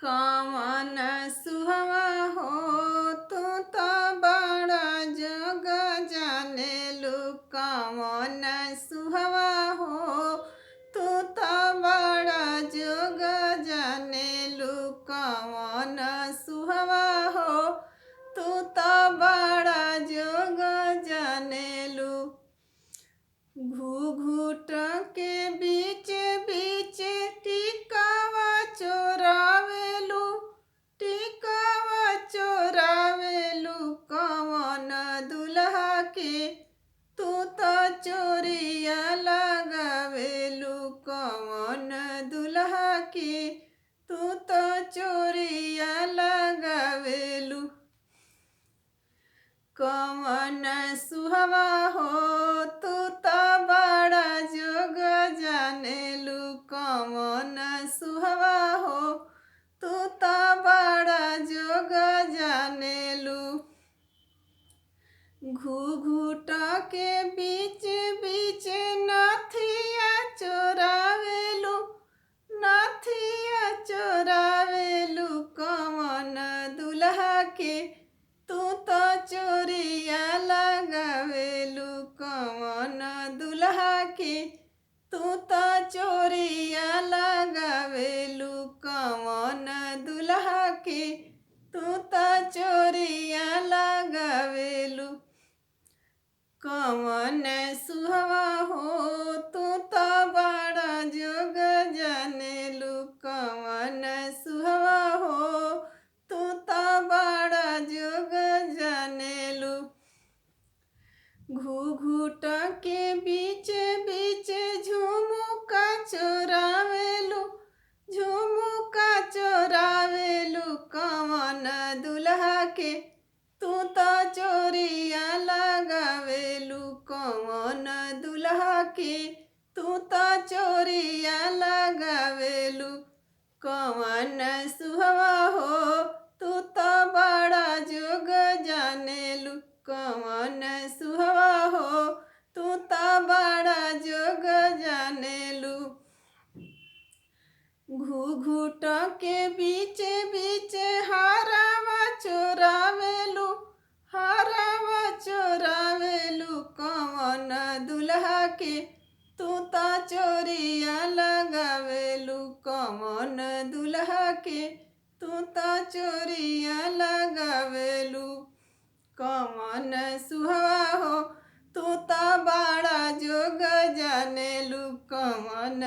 कवन सुहवा हो तू तो बड़ा जग जानेलू। कवन सुहवा हो तू तो बड़ा जग जानेलू। कवन सुहवा हो तू तो बड़ा जग जानेलू। घूघूट के बीच बीच टिकावा चोरावेलू। टिकावा चोरावेलू। कवन दुल्हा के तू तो चोरिया लगावेलू। कवन दुल्हा के तू तो चोरिया लगावेलू। कवन सुहवा हो तू तो बड़ा जोग जानेलू। कवन सुहवा हो तू तो बड़ा जोग जानेलू। घूघूट के बीच बीच नथिया चोरावेलू। नथिया चोरावेलू। कवन दुल्हा के तू तो चोरिया लगावेलू। कवन दुल्हा के तू तो चोरिया लगावेलू। कवन दुल्हा के तू तो चोरिया लगावेलू। कवन सुहवा हो तू तो बड़ा जोग जानेलू। कवन सुहवा हो तू तो बड़ा जोग जानेलू। घूघूट के बीच बीच झुमुका चोरावेलू। झुमुका चोरावेलू। कवन दुल्हा के तू तो चोरिया लगावेलू। कवन दुल्हा के तू तो चोरिया लगावेलू। कवन सुहवा हो तू तो बड़ा जोग जानेलू। कवन सुहवा हो तू तो बड़ा जोग जानेलू। घूघूट के बीच बीच हारवा चोरावेलू। हारवा चोरावेलू। कवन दुल्हा के तू तो चोरिया लगावेलू। कवन दुल्हा के तू तो चोरिया लगावेलू। कवन सुहवा हो तू तो बड़ा जोग जानेलू। कवन